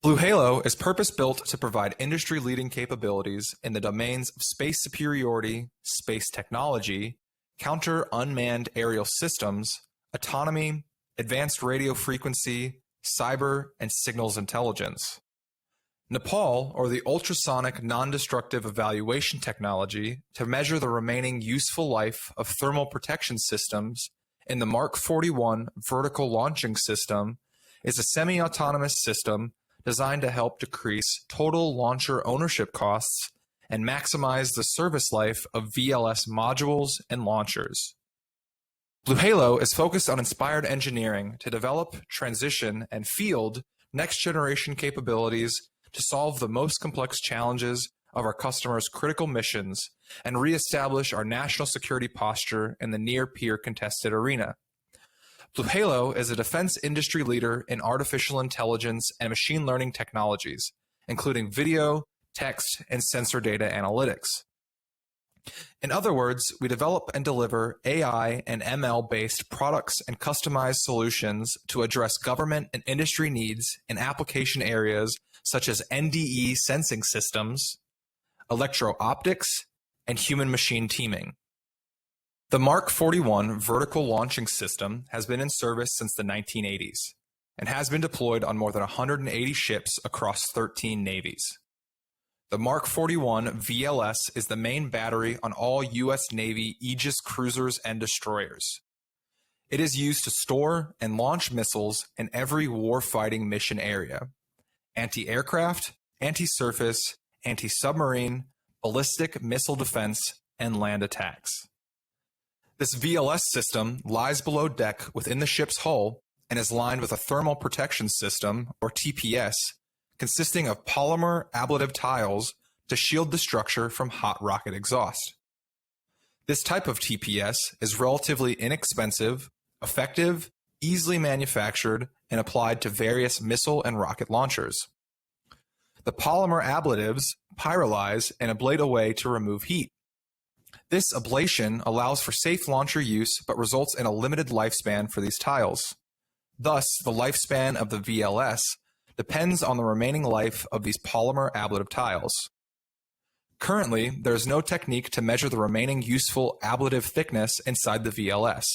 BlueHalo is purpose-built to provide industry-leading capabilities in the domains of space superiority, space technology, counter-unmanned aerial systems, autonomy, advanced radio frequency, cyber, and signals intelligence. NEPAL, or the ultrasonic non-destructive evaluation technology to measure the remaining useful life of thermal protection systems in the Mark 41 vertical launching system, is a semi-autonomous system designed to help decrease total launcher ownership costs and maximize the service life of VLS modules and launchers. BlueHalo is focused on inspired engineering to develop, transition, and field next-generation capabilities to solve the most complex challenges of our customers' critical missions and reestablish our national security posture in the near-peer contested arena. BlueHalo is a defense industry leader in artificial intelligence and machine learning technologies, including video, text, and sensor data analytics. In other words, we develop and deliver AI and ML-based products and customized solutions to address government and industry needs in application areas such as NDE sensing systems, electro-optics, and human-machine teaming. The Mark 41 vertical launching system has been in service since the 1980s and has been deployed on more than 180 ships across 13 navies. The Mark 41 VLS is the main battery on all U.S. Navy Aegis cruisers and destroyers. It is used to store and launch missiles in every warfighting mission area: anti-aircraft, anti-surface, anti-submarine, ballistic missile defense, and land attacks. This VLS system lies below deck within the ship's hull and is lined with a thermal protection system, or TPS, consisting of polymer ablative tiles to shield the structure from hot rocket exhaust. This type of TPS is relatively inexpensive, effective, easily manufactured, and applied to various missile and rocket launchers. The polymer ablatives pyrolyze and ablate away to remove heat. This ablation allows for safe launcher use but results in a limited lifespan for these tiles. Thus, the lifespan of the VLS depends on the remaining life of these polymer ablative tiles. Currently, there is no technique to measure the remaining useful ablative thickness inside the VLS.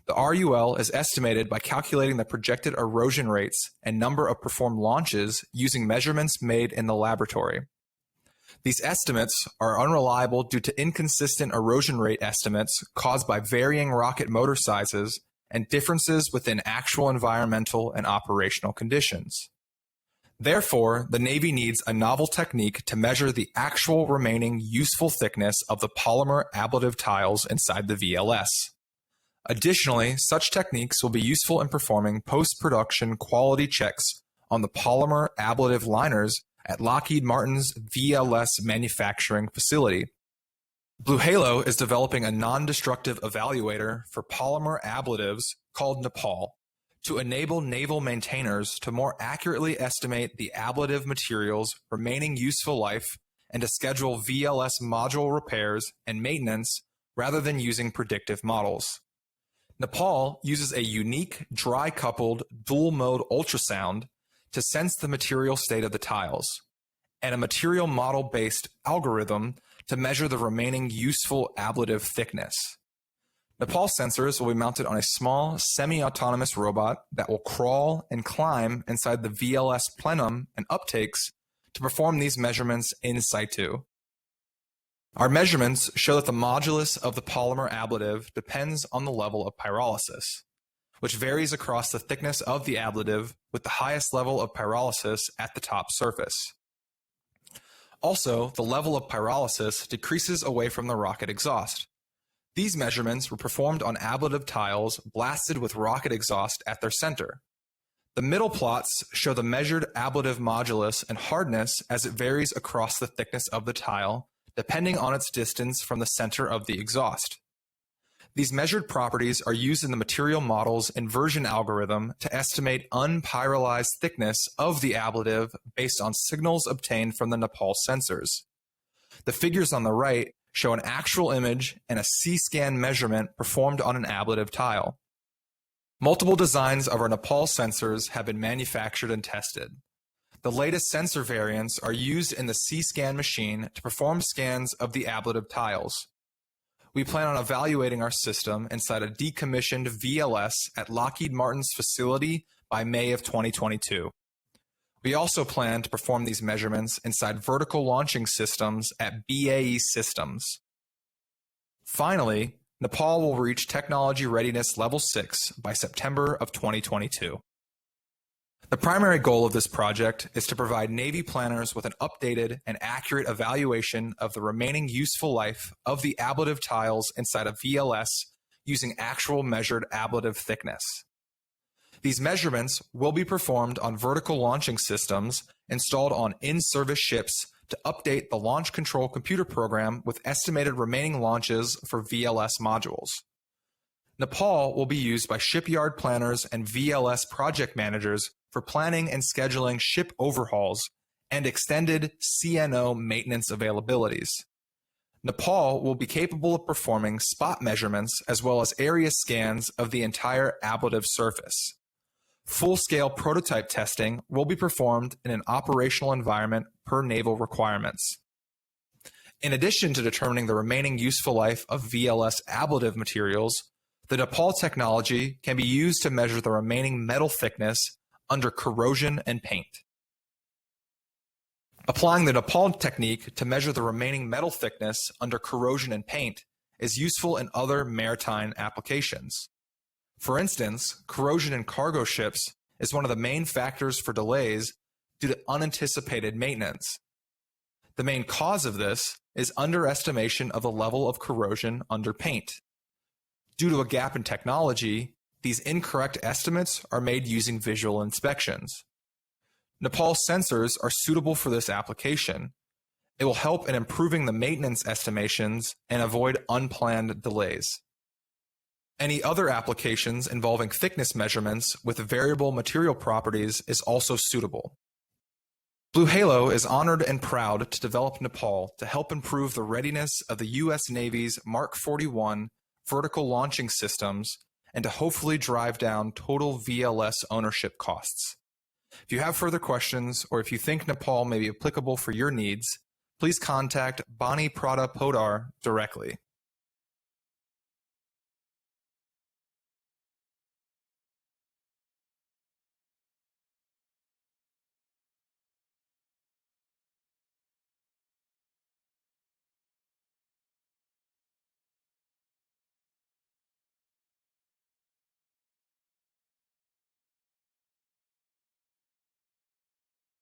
The RUL is estimated by calculating the projected erosion rates and number of performed launches using measurements made in the laboratory. These estimates are unreliable due to inconsistent erosion rate estimates caused by varying rocket motor sizes and differences within actual environmental and operational conditions. Therefore, the Navy needs a novel technique to measure the actual remaining useful thickness of the polymer ablative tiles inside the VLS. Additionally, such techniques will be useful in performing post-production quality checks on the polymer ablative liners at Lockheed Martin's VLS manufacturing facility. BlueHalo is developing a non-destructive evaluator for polymer ablatives called NEPAL to enable naval maintainers to more accurately estimate the ablative material's remaining useful life and to schedule VLS module repairs and maintenance rather than using predictive models. NEPAL uses a unique dry-coupled dual-mode ultrasound to sense the material state of the tiles, and a material model-based algorithm to measure the remaining useful ablative thickness. NEPAL sensors will be mounted on a small semi-autonomous robot that will crawl and climb inside the VLS plenum and uptakes to perform these measurements in situ. Our measurements show that the modulus of the polymer ablative depends on the level of pyrolysis, which varies across the thickness of the ablative with the highest level of pyrolysis at the top surface. Also, the level of pyrolysis decreases away from the rocket exhaust. These measurements were performed on ablative tiles blasted with rocket exhaust at their center. The middle plots show the measured ablative modulus and hardness as it varies across the thickness of the tile, depending on its distance from the center of the exhaust. These measured properties are used in the material model's inversion algorithm to estimate unpyrolized thickness of the ablative based on signals obtained from the NEPAL sensors. The figures on the right show an actual image and a Cscan measurement performed on an ablative tile. Multiple designs of our NEPAL sensors have been manufactured and tested. The latest sensor variants are used in the Cscan machine to perform scans of the ablative tiles. We plan on evaluating our system inside a decommissioned VLS at Lockheed Martin's facility by May of 2022. We also plan to perform these measurements inside vertical launching systems at BAE Systems. Finally, Nepal will reach Technology Readiness Level 6 by September of 2022. The primary goal of this project is to provide Navy planners with an updated and accurate evaluation of the remaining useful life of the ablative tiles inside a VLS using actual measured ablative thickness. These measurements will be performed on vertical launching systems installed on in-service ships to update the launch control computer program with estimated remaining launches for VLS modules. Nepal will be used by shipyard planners and VLS project managers for planning and scheduling ship overhauls and extended CNO maintenance availabilities. Nepal will be capable of performing spot measurements as well as area scans of the entire ablative surface. Full-scale prototype testing will be performed in an operational environment per naval requirements. In addition to determining the remaining useful life of VLS ablative materials, the Nepal technology can be used to measure the remaining metal thickness under corrosion and paint. Applying the Nepal technique to measure the remaining metal thickness under corrosion and paint is useful in other maritime applications. For instance, corrosion in cargo ships is one of the main factors for delays due to unanticipated maintenance. The main cause of this is underestimation of the level of corrosion under paint. Due to a gap in technology, these incorrect estimates are made using visual inspections. Nepal sensors are suitable for this application. It will help in improving the maintenance estimations and avoid unplanned delays. Any other applications involving thickness measurements with variable material properties is also suitable. Blue Halo is honored and proud to develop Nepal to help improve the readiness of the U.S. Navy's Mark 41 vertical launching systems and to hopefully drive down total VLS ownership costs. If you have further questions or if you think Nepal may be applicable for your needs, please contact Bani Prada Podar directly.